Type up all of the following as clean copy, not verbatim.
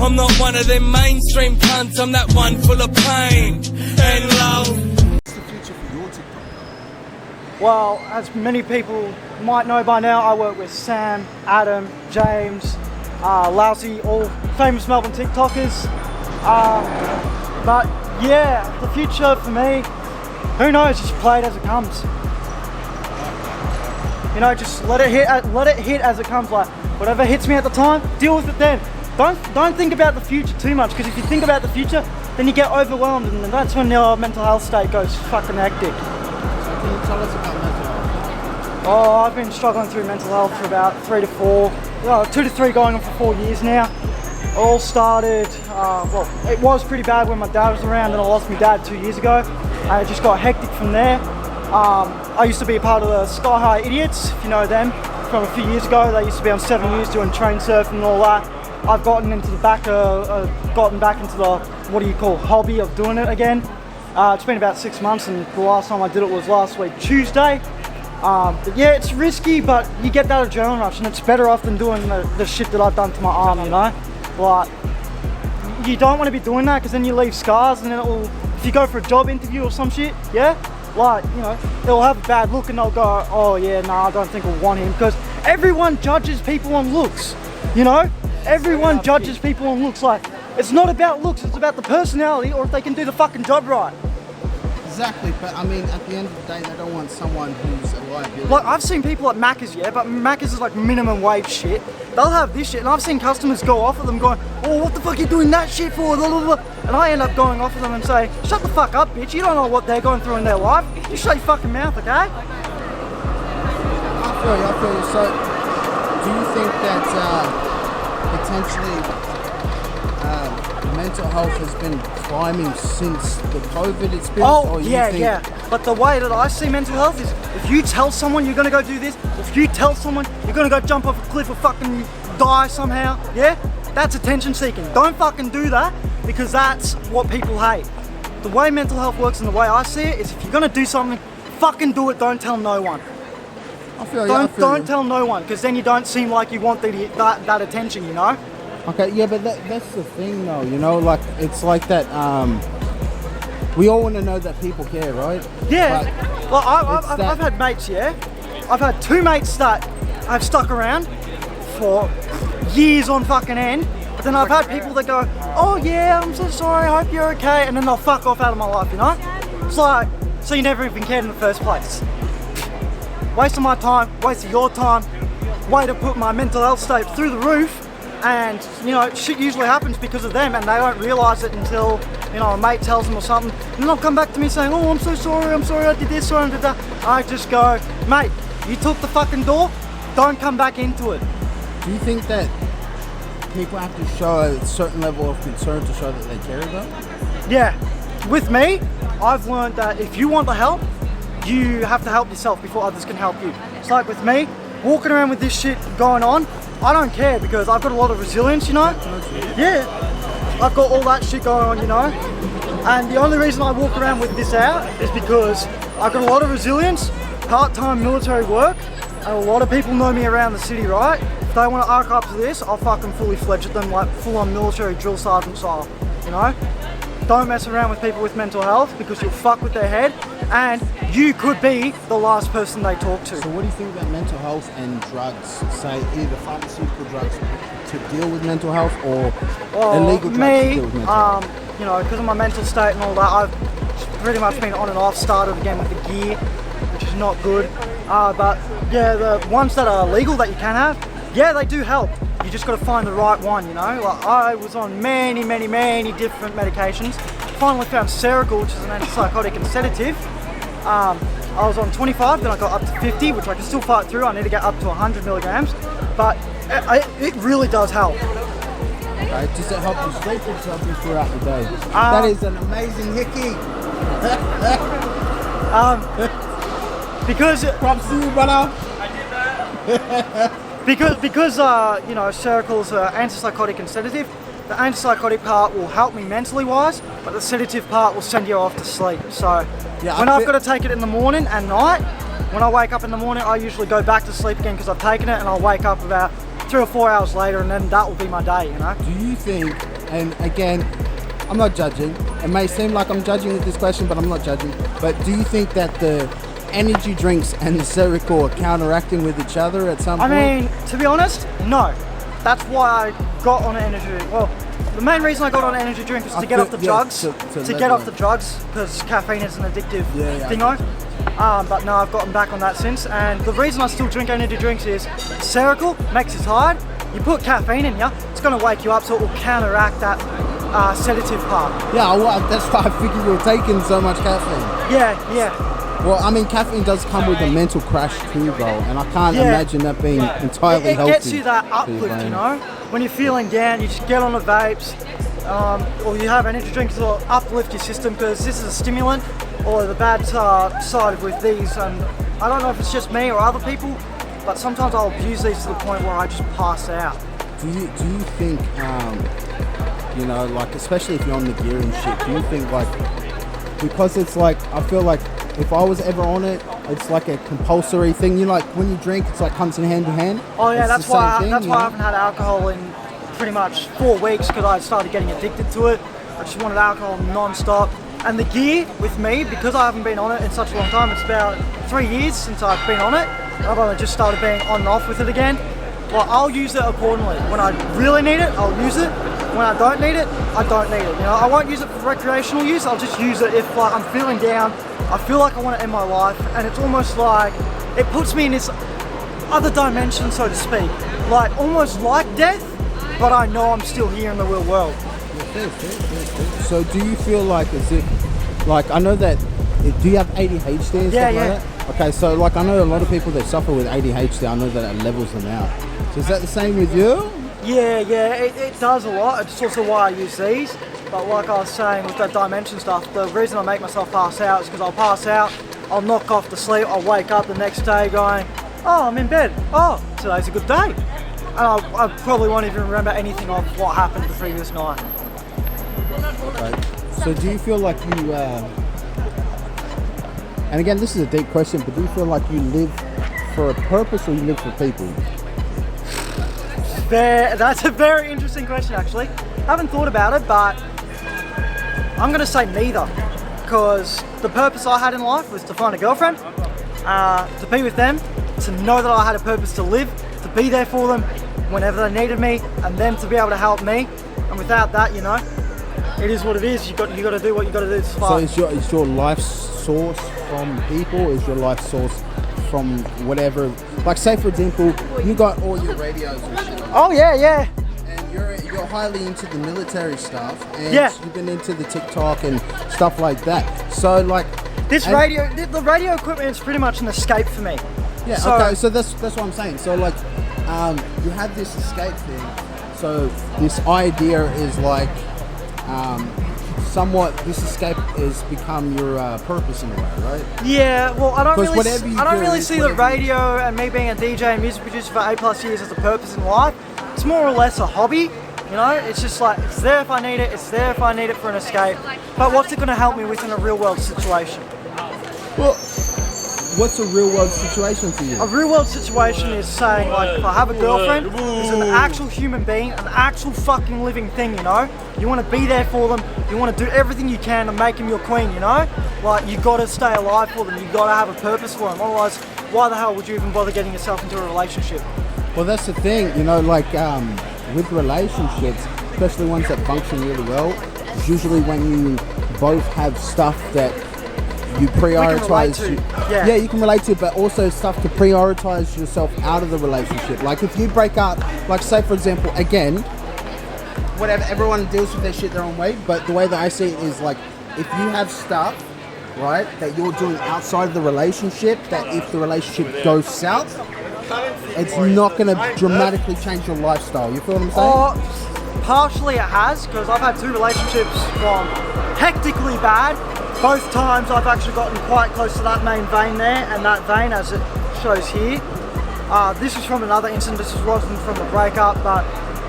I'm not one of them mainstream cunts, I'm that one full of pain and love. What's the future for your TikTok? Well, as many people might know by now, I work with Sam, Adam, James, Lousy, all famous Melbourne TikTokers. But yeah, the future for me, who knows, just play it as it comes. You know, just let it hit as it comes. Like, whatever hits me at the time, deal with it then. Don't think about the future too much, because if you think about the future, then you get overwhelmed, and that's when your mental health state goes fucking hectic. So can you tell us about mental health? Oh, I've been struggling through mental health for about 2 to 3 going on for 4 years now. It all started, well, it was pretty bad when my dad was around, and I lost my dad 2 years ago. And it just got hectic from there. I used to be a part of the Sky High Idiots, if you know them, from a few years ago. They used to be on 7 News doing train surfing and all that. I've gotten back into the, what do you call, hobby of doing it again. It's been about 6 months, and the last time I did it was last week, Tuesday. But yeah, it's risky, but you get that adrenaline rush, and it's better off than doing the shit that I've done to my arm, you know? Like, you don't want to be doing that, because then you leave scars, and then it will, if you go for a job interview or some shit, yeah? Like, you know, they'll have a bad look and they'll go, oh yeah, nah, I don't think we'll want him, because everyone judges people on looks, you know? Everyone judges people on looks. Like, it's not about looks, it's about the personality, or if they can do the fucking job right. Exactly, but I mean, at the end of the day, they don't want someone who's a liability. Like, I've seen people at Macca's, yeah, but Macca's is like minimum wage shit. They'll have this shit, and I've seen customers go off of them going, oh, what the fuck are you doing that shit for? Blah, blah, blah. And I end up going off of them and say, shut the fuck up, bitch, you don't know what they're going through in their life. You shut your fucking mouth, okay? I feel you. So, do you think that potentially mental health has been climbing since the COVID experience? Oh, yeah. But the way that I see mental health is, if you tell someone you're gonna go do this, if you tell someone you're gonna go jump off a cliff or fucking die somehow, yeah? That's attention seeking. Don't fucking do that, because that's what people hate. The way mental health works and the way I see it is, if you're gonna do something, fucking do it, don't tell no one. I feel you. Don't tell no one, because then you don't seem like you want that attention, you know? Okay, yeah, but that's the thing though, you know, like, it's like that, we all want to know that people care, right? Yeah, well, I've had mates, yeah? I've had 2 mates that have stuck around for years on fucking end, but then I've had people that go, oh yeah, I'm so sorry, I hope you're okay, and then they'll fuck off out of my life, you know? It's like, so you never even cared in the first place. Waste of my time, waste of your time, way to put my mental health state through the roof. And, you know, shit usually happens because of them, and they don't realise it until, you know, a mate tells them or something. And they'll come back to me saying, oh, I'm so sorry, I did this, sorry, I did that. I just go, mate, you took the fucking door, don't come back into it. Do you think that people have to show a certain level of concern to show that they care about? Yeah. With me, I've learned that if you want the help, you have to help yourself before others can help you. It's like with me, walking around with this shit going on, I don't care, because I've got a lot of resilience, you know? Yeah, I've got all that shit going on, you know? And the only reason I walk around with this out is because I've got a lot of resilience, part-time military work, and a lot of people know me around the city, right? If they want to arc up to this, I'll fucking fully fledge at them, like full-on military drill sergeant style, you know? Don't mess around with people with mental health, because you'll fuck with their head, and you could be the last person they talk to. So what do you think about mental health and drugs? Say either pharmaceutical drugs to deal with mental health, or illegal drugs to deal with mental health? You know, because of my mental state and all that, I've pretty much been on and off, started again with the gear, which is not good. But yeah, the ones that are legal that you can have, yeah, they do help. You just got to find the right one, you know? Like, I was on many different medications. Finally found Seroquel, which is an antipsychotic and sedative. I was on 25, then I got up to 50, which I can still fight through. I need to get up to 100 milligrams, but it really does help. Okay, does it help you sleep or does it help you throughout the day? That is an amazing hickey. Because props to you, brother. Because you know, Seroquel's antipsychotic and sedative. The antipsychotic part will help me mentally wise, but the sedative part will send you off to sleep. So yeah, when I've got to take it in the morning and night, when I wake up in the morning, I usually go back to sleep again because I've taken it, and I'll wake up about 3 or 4 hours later, and then that will be my day, you know? Do you think, and again, I'm not judging, it may seem like I'm judging with this question, but I'm not judging, but do you think that the energy drinks and the cereal are counteracting with each other at some point? I mean, to be honest, no. That's why I got on an energy. Well, the main reason I got on an energy drink was to get off the drugs. To get off the drugs, because caffeine is an addictive thingo. But no, I've gotten back on that since. And the reason I still drink energy drinks is cereal makes you tired. You put caffeine in you, it's going to wake you up, so it will counteract that sedative part. Yeah, well, that's why I figured you were taking so much caffeine. Yeah. Well, I mean, caffeine does come with a mental crash too, though, and I can't imagine that being entirely healthy. It gets you that uplift, you know? When you're feeling down, you just get on the vapes, or you have energy drinks to uplift your system, because this is a stimulant, or the bad side with these, and I don't know if it's just me or other people, but sometimes I'll abuse these to the point where I just pass out. Do you think, you know, like, especially if you're on the gear and shit, do you think, like, because it's like, I feel like if I was ever on it, it's like a compulsory thing. You know, like when you drink, it's like comes in hand to hand. Oh yeah, that's why I haven't had alcohol in pretty much 4 weeks, because I started getting addicted to it. I just wanted alcohol non-stop. And the gear with me, because I haven't been on it in such a long time, it's about 3 years since I've been on it. I've only just started being on and off with it again. Well, I'll use it accordingly. When I really need it, I'll use it. When I don't need it, I don't need it. You know, I won't use it for recreational use. I'll just use it if like I'm feeling down, I feel like I want to end my life, and it's almost like it puts me in this other dimension, so to speak. Like almost like death, but I know I'm still here in the real world. So do you feel like as if, like I know that, do you have ADHD and stuff like that? Okay, so like I know a lot of people that suffer with ADHD, I know that it levels them out. So is that the same with you? Yeah, it does a lot. It's also why I use these. But like I was saying with that dimension stuff, the reason I make myself pass out is because I'll pass out, I'll knock off to sleep, I'll wake up the next day going, oh, I'm in bed. Oh, today's a good day. And I probably won't even remember anything of what happened the previous night. Okay. So do you feel like you, and again, this is a deep question, but do you feel like you live for a purpose or you live for people? That's a very interesting question, actually. I haven't thought about it, but I'm going to say neither. Because the purpose I had in life was to find a girlfriend, to be with them, to know that I had a purpose to live, to be there for them whenever they needed me, and them to be able to help me. And without that, you know, it is what it is. You got to do what you got to do to survive. So is your life source from people? Is your life source from whatever? Like say for example, you got all your radios and shit. Oh yeah. And you're highly into the military stuff, and yeah, you've been into the TikTok and stuff like that. So like this the radio equipment is pretty much an escape for me. Yeah. So, okay. So that's what I'm saying. So like, you have this escape thing. So this idea is like, somewhat this escape has become your purpose in a way, right? Yeah. Well, I don't really see the radio and me being a DJ and music producer for 8+ years as a purpose in life. It's more or less a hobby. You know, it's just like, it's there if I need it, it's there if I need it for an escape. But what's it going to help me with in a real world situation? Well, what's a real world situation for you? A real world situation is saying, like, if I have a girlfriend who's an actual human being, an actual fucking living thing, you know? You want to be there for them, you want to do everything you can to make them your queen, you know? Like, you got to stay alive for them, you got to have a purpose for them. Otherwise, why the hell would you even bother getting yourself into a relationship? Well, that's the thing, you know, like, with relationships, especially ones that function really well, it's usually when you both have stuff that you prioritize. Yeah, you can relate to it, but also stuff to prioritize yourself out of the relationship. Like if you break up, like say for example, again, whatever, everyone deals with their shit their own way, but the way that I see it is like, if you have stuff, right, that you're doing outside of the relationship, that if the relationship goes south, it's not going to dramatically change your lifestyle. You feel what I'm saying? Oh, partially it has, because I've had 2 relationships from hectically bad. Both times I've actually gotten quite close to that main vein there, and that vein as it shows here. This is from another incident, this wasn't from the breakup, but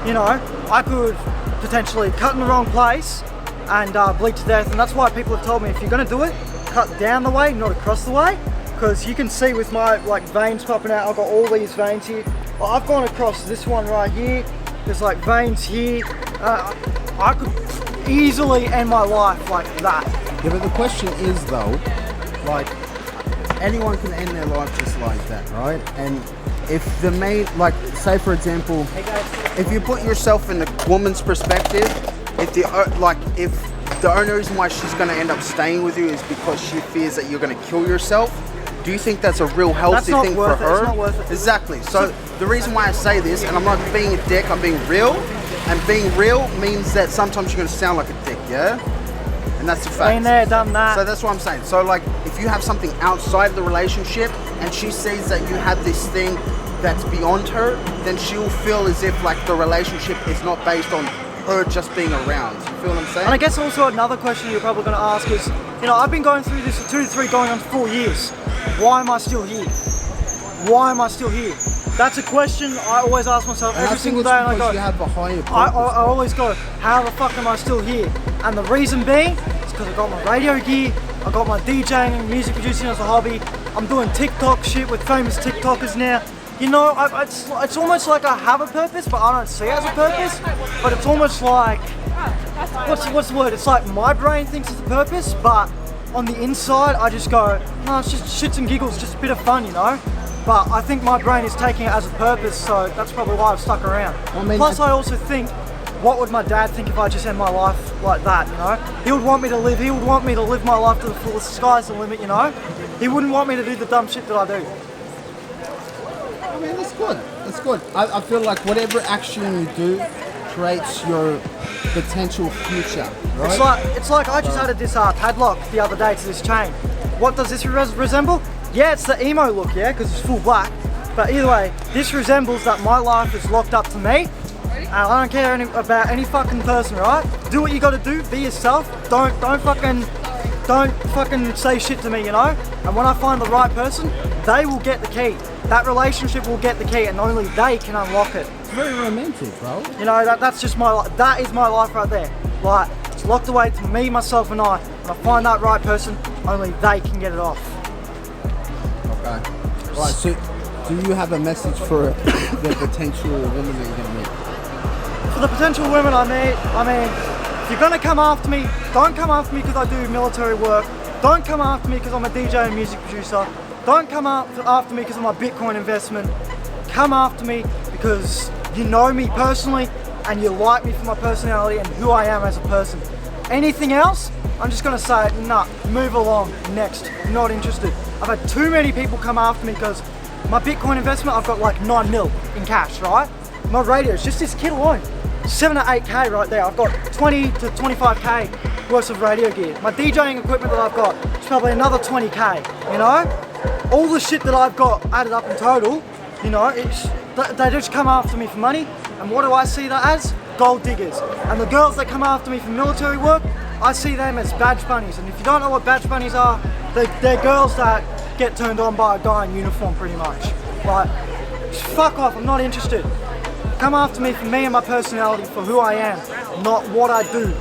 you know, I could potentially cut in the wrong place and bleed to death, and that's why people have told me if you're going to do it, cut down the way, not across the way, because you can see with my like veins popping out, I've got all these veins here, I've gone across this one right here. There's like veins here. I could easily end my life like that. Yeah, but the question is though, like, anyone can end their life just like that, right? And if the main, like, say for example, if you put yourself in the woman's perspective, if the only reason why she's going to end up staying with you is because she fears that you're going to kill yourself, do you think that's a real healthy thing for her? It's not worth it. Exactly. So the reason why I say this, and I'm not being a dick, I'm being real, and being real means that sometimes you're going to sound like a dick, yeah? And that's the fact. Been there, done that. So that's what I'm saying. So like, if you have something outside of the relationship and she sees that you have this thing that's beyond her, then she'll feel as if like the relationship is not based on her just being around. You feel what I'm saying? And I guess also another question you're probably going to ask is, you know, I've been going through this for 2 to 3 going on 4 years. Why am I still here? Why am I still here? That's a question I always ask myself every single day, and I go, you have a higher purpose. I always go, how the fuck am I still here? And the reason being is because I got my radio gear, I got my DJing and music producing as a hobby. I'm doing TikTok shit with famous TikTokers now. You know, it's almost like I have a purpose, but I don't see it as a purpose. But it's almost like, what's the word? It's like my brain thinks it's a purpose, but on the inside, I just go, no, it's just shits and giggles, just a bit of fun, you know? But I think my brain is taking it as a purpose, so that's probably why I've stuck around. Plus, I also think, what would my dad think if I just end my life like that, you know? He would want me to live, my life to the fullest, the sky's the limit, you know? He wouldn't want me to do the dumb shit that I do. I mean, that's good. That's good. I feel like whatever action you do creates your potential future, right? It's like I just added this padlock the other day to this chain. What does this resemble? Yeah, it's the emo look, yeah, because it's full black. But either way, this resembles that my life is locked up to me, and I don't care about any fucking person, right? Do what you got to do. Be yourself. Don't fucking say shit to me, you know. And when I find the right person, they will get the key. That relationship will get the key, and only they can unlock it. It's very romantic, bro. You know, that's just my life. That is my life right there. Like, it's locked away to me, myself, and I. When I find that right person, only they can get it off. Okay. Right. So, do you have a message for the potential women that you're gonna meet? For the potential women I mean, if you're gonna come after me, don't come after me because I do military work. Don't come after me because I'm a DJ and music producer. Don't come after me because of my Bitcoin investment. Come after me because you know me personally and you like me for my personality and who I am as a person. Anything else, I'm just gonna say, nah, move along, next, not interested. I've had too many people come after me because my Bitcoin investment, I've got like 9 mil in cash, right? My radio, it's just this kit alone, 7 to 8K right there. I've got 20 to 25K worth of radio gear. My DJing equipment that I've got is probably another 20K, you know? All the shit that I've got added up in total, you know, they just come after me for money. And what do I see that as? Gold diggers. And the girls that come after me for military work, I see them as badge bunnies. And if you don't know what badge bunnies are, they're girls that get turned on by a guy in uniform pretty much. Like, fuck off, I'm not interested. Come after me for me and my personality, for who I am, not what I do.